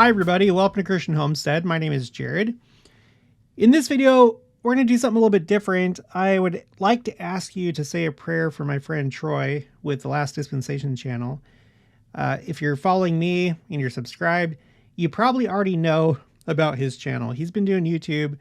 Hi everybody, welcome to Christian Homestead. My name is Jared. In this video, we're going to do something a little bit different. I would like to ask you to say a prayer for my friend Troy with the Last Dispensation channel. If you're following me and you're subscribed, you probably already know about his channel. He's been doing YouTube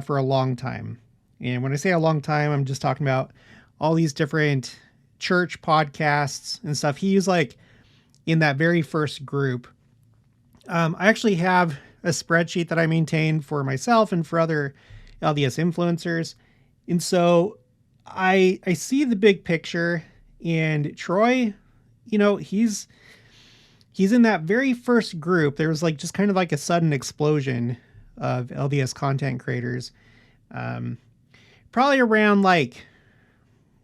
for a long time. And when I say a long time, I'm just talking about all these different church podcasts and stuff. He's like in that very first group. I actually have a spreadsheet that I maintain for myself and for other LDS influencers. And so I see the big picture, and Troy, you know, he's in that very first group. There was like just kind of like a sudden explosion of LDS content creators. Probably around like,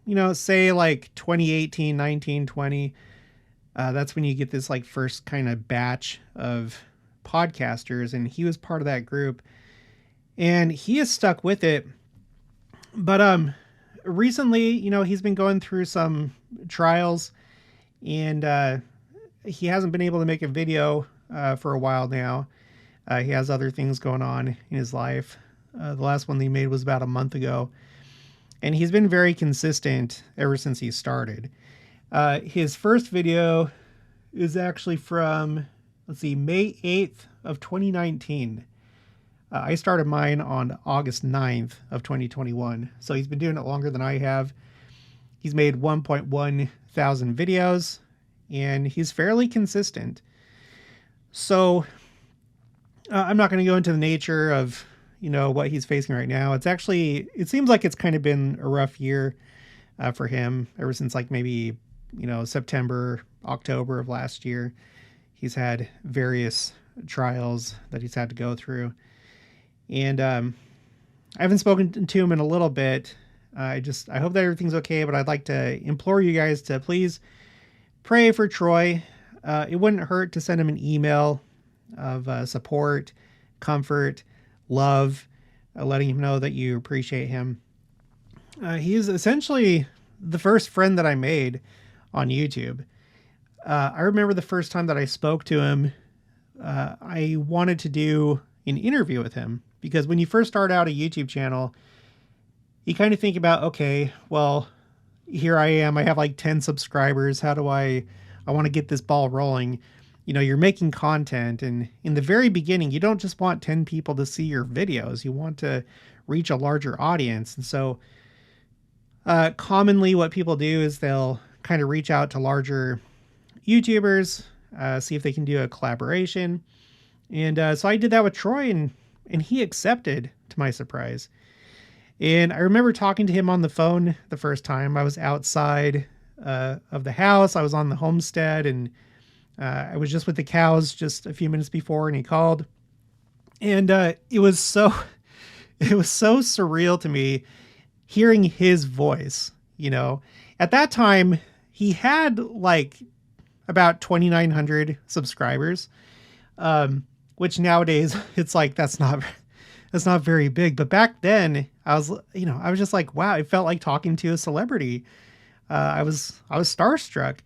you know, say like 2018, 19, 20. That's when you get this like first kind of batch of podcasters, and he was part of that group, and he has stuck with it. But recently, you know, he's been going through some trials, and he hasn't been able to make a video for a while now. He has other things going on in his life. The last one he made was about a month ago, and he's been very consistent ever since he started. His first video is actually from, let's see, May 8th of 2019. I started mine on August 9th of 2021. So he's been doing it longer than I have. He's made 1.1 thousand videos, and he's fairly consistent. So I'm not going to go into the nature of, you know, what he's facing right now. It's actually, it seems like it's kind of been a rough year for him ever since like maybe, you know, September, October of last year. He's had various trials that he's had to go through. And I haven't spoken to him in a little bit. I hope that everything's okay, but I'd like to implore you guys to please pray for Troy. It wouldn't hurt to send him an email of support, comfort, love, letting him know that you appreciate him. He is essentially the first friend that I made on YouTube. I remember the first time that I spoke to him, I wanted to do an interview with him, because when you first start out a YouTube channel, you kind of think about, okay, well, here I am. I have like 10 subscribers. How do I want to get this ball rolling. You know, you're making content, and in the very beginning, you don't just want 10 people to see your videos. You want to reach a larger audience. And so commonly what people do is they'll kind of reach out to larger YouTubers, see if they can do a collaboration. And so I did that with Troy, and he accepted, to my surprise. And I remember talking to him on the phone the first time. I was outside of the house. I was on the homestead, and I was just with the cows just a few minutes before, and he called. And it was so surreal to me hearing his voice. You know, at that time he had like about 2,900 subscribers, which nowadays it's like, that's not very big. But back then I was just like, wow, it felt like talking to a celebrity. I was starstruck,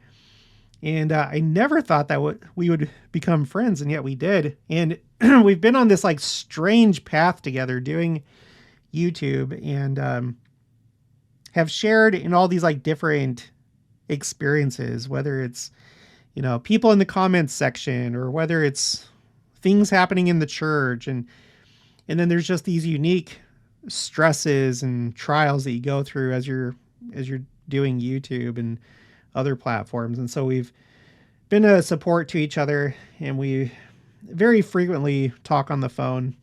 and I never thought that we would become friends. And yet we did. And we've been on this like strange path together doing YouTube, and have shared in all these like different experiences, whether it's, you know, people in the comments section, or whether it's things happening in the church. And then there's just these unique stresses and trials that you go through as you're doing YouTube and other platforms. And so we've been a support to each other, and we very frequently talk on the phone,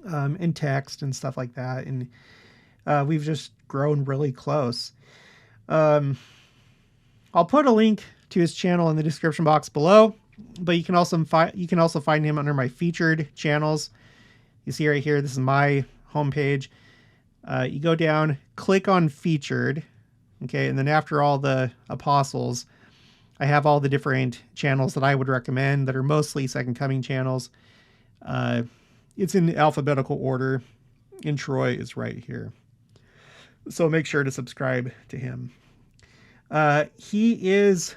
and text and stuff like that. And we've just grown really close. I'll put a link to his channel in the description box below, but you can also find him under my featured channels. You see right here, this is my homepage. You go down, click on featured. Okay. And then after all the apostles, I have all the different channels that I would recommend that are mostly Second Coming channels. It's in alphabetical order, and Troy is right here. So make sure to subscribe to him. He is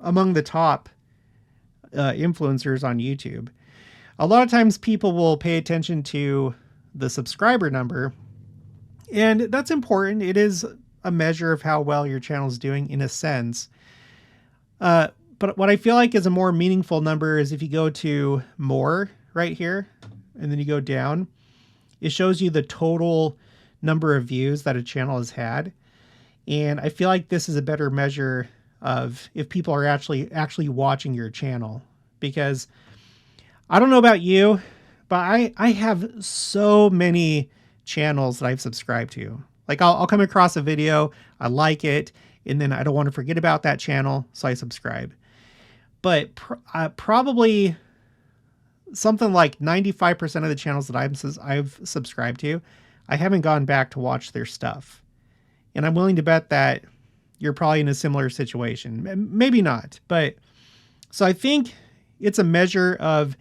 among the top influencers on YouTube. A lot of times people will pay attention to the subscriber number, and that's important. It is a measure of how well your channel is doing in a sense. But what I feel like is a more meaningful number is if you go to more right here, and then you go down, it shows you the total number of views that a channel has had. And I feel like this is a better measure of if people are actually watching your channel, because I don't know about you, but I have so many channels that I've subscribed to. Like I'll come across a video, I like it, and then I don't want to forget about that channel, so I subscribe. But probably something like 95% of the channels that I've subscribed to, I haven't gone back to watch their stuff. And I'm willing to bet that you're probably in a similar situation. Maybe not, but so I think it's a measure of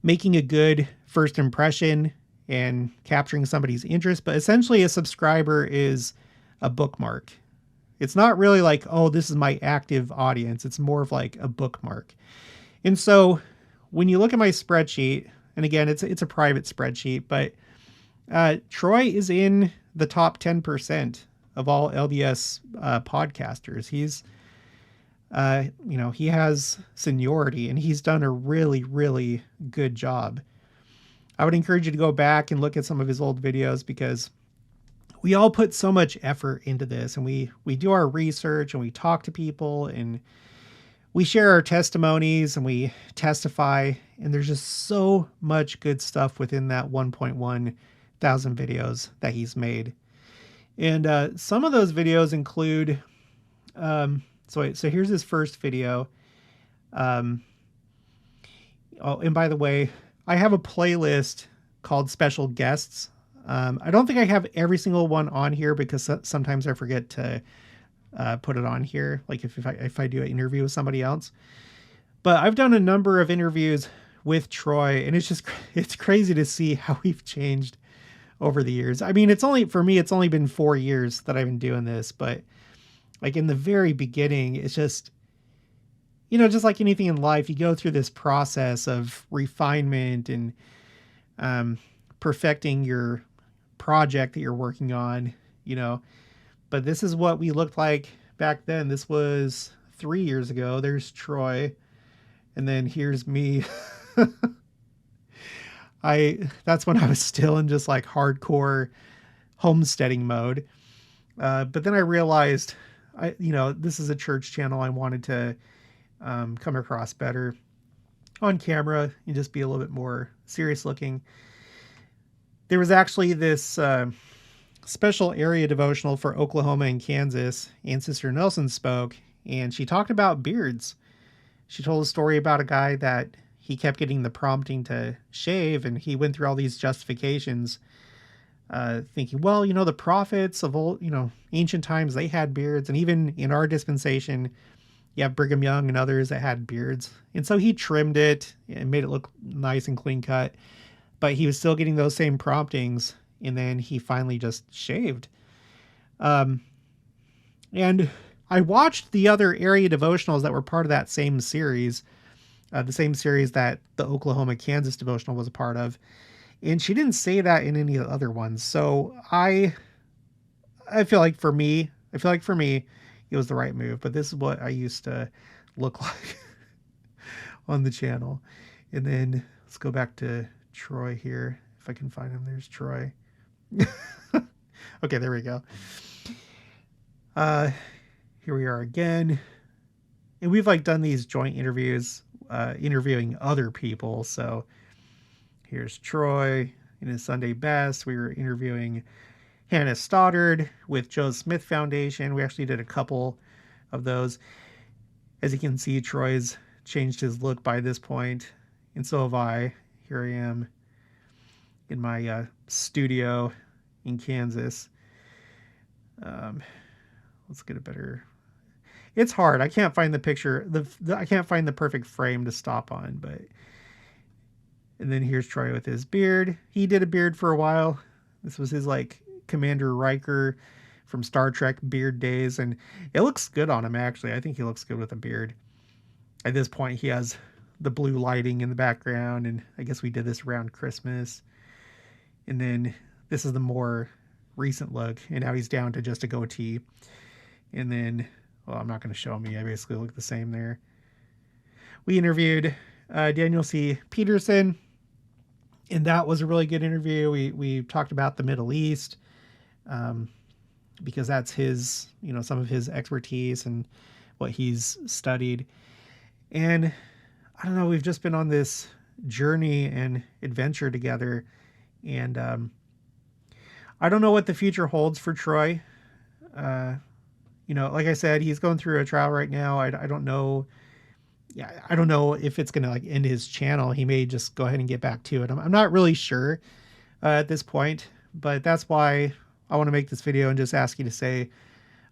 making a good first impression and capturing somebody's interest. But essentially a subscriber is a bookmark. It's not really like, oh, this is my active audience. It's more of like a bookmark. And so when you look at my spreadsheet, and again, it's a private spreadsheet, but Troy is in the top 10% of all LDS podcasters. He's, he has seniority, and he's done a really, really good job. I would encourage you to go back and look at some of his old videos, because we all put so much effort into this, and we do our research, and we talk to people, and we share our testimonies, and we testify, and there's just so much good stuff within that 1.1 thousand videos that he's made. And some of those videos include, so here's his first video. Oh, and by the way, I have a playlist called Special Guests. I don't think I have every single one on here, because sometimes I forget to put it on here, like if I do an interview with somebody else. But I've done a number of interviews with Troy, and it's crazy to see how we've changed over the years. I mean, it's only been 4 years that I've been doing this, but like in the very beginning, it's just, just like anything in life, you go through this process of refinement and perfecting your project that you're working on, but this is what we looked like back then. This was 3 years ago. There's Troy. And then here's me. That's when I was still in just like hardcore homesteading mode. But then I realized, this is a church channel. I wanted to come across better on camera and just be a little bit more serious looking. There was actually this special area devotional for Oklahoma and Kansas, and Sister Nelson spoke, and she talked about beards. She told a story about a guy that he kept getting the prompting to shave, and he went through all these justifications, thinking, well, the prophets of old, ancient times, they had beards. And even in our dispensation, you have Brigham Young and others that had beards. And so he trimmed it and made it look nice and clean cut, but he was still getting those same promptings. And then he finally just shaved. And I watched the other area devotionals that were part of that same series, the same series that the Oklahoma, Kansas devotional was a part of. And she didn't say that in any of the other ones. So I feel like for me, it was the right move. But this is what I used to look like on the channel. And then let's go back to Troy here. If I can find him, there's Troy. Okay, there we go. Here we are again. And we've done these joint interviews, interviewing other people. So here's Troy in his Sunday best. We were interviewing Hannah Stoddard with Joe Smith Foundation. We actually did a couple of those. As you can see, Troy's changed his look by this point, and so have I. Here I am in my studio in Kansas. Let's get a better. It's hard. I can't find the picture. I can't find the perfect frame to stop on, but. And then here's Troy with his beard. He did a beard for a while. This was his Commander Riker from Star Trek beard days, and it looks good on him, actually. I think he looks good with a beard. At this point, he has the blue lighting in the background, and I guess we did this around Christmas. And then this is the more recent look, and now he's down to just a goatee. And then, well, I'm not going to show him. I basically look the same there. We interviewed Daniel C. Peterson, and that was a really good interview. We talked about the Middle East, because that's his, some of his expertise and what he's studied. And I don't know, we've just been on this journey and adventure together. And I don't know what the future holds for Troy. Like I said, he's going through a trial right now. I don't know. Yeah, I don't know if it's going to like end his channel. He may just go ahead and get back to it. I'm not really sure at this point, but that's why I want to make this video and just ask you to say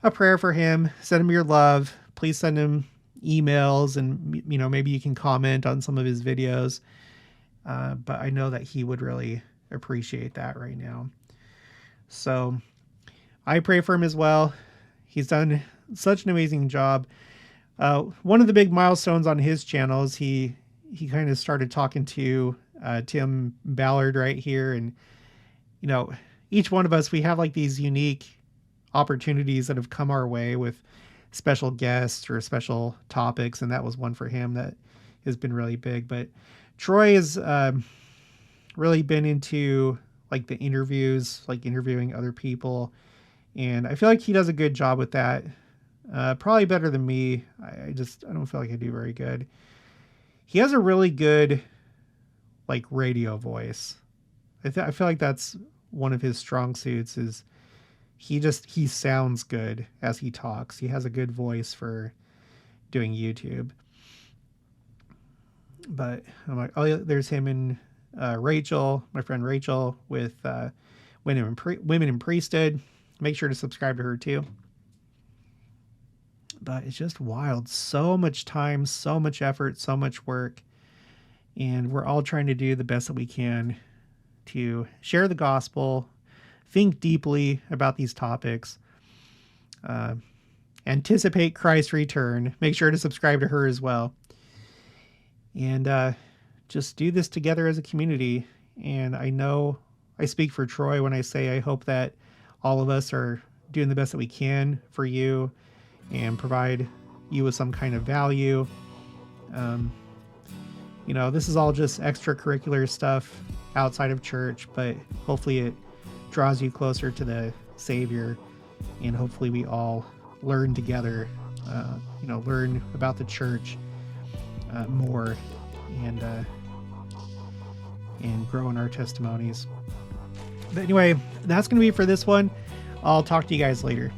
a prayer for him. Send him your love. Please send him emails, and maybe you can comment on some of his videos. But I know that he would really appreciate that right now. So I pray for him as well. He's done such an amazing job. One of the big milestones on his channel is he kind of started talking to Tim Ballard right here. And, each one of us, we have like these unique opportunities that have come our way with special guests or special topics. And that was one for him that has been really big. But Troy has really been into like the interviews, like interviewing other people. And I feel like he does a good job with that. Probably better than me. I don't feel like I do very good. He has a really good like radio voice. I feel like that's one of his strong suits is he sounds good as he talks. He has a good voice for doing YouTube. But I'm like, oh, yeah, there's him and Rachel, my friend Rachel, with Women in Priesthood. Make sure to subscribe to her too. But it's just wild. So much time, so much effort, so much work. And we're all trying to do the best that we can to share the gospel, think deeply about these topics, anticipate Christ's return. Make sure to subscribe to her as well. And just do this together as a community. And I know I speak for Troy when I say I hope that all of us are doing the best that we can for you and provide you with some kind of value. This is all just extracurricular stuff outside of church, but hopefully it draws you closer to the Savior, and hopefully we all learn together, learn about the church more, and grow in our testimonies. But anyway, that's going to be it for this one. I'll talk to you guys later.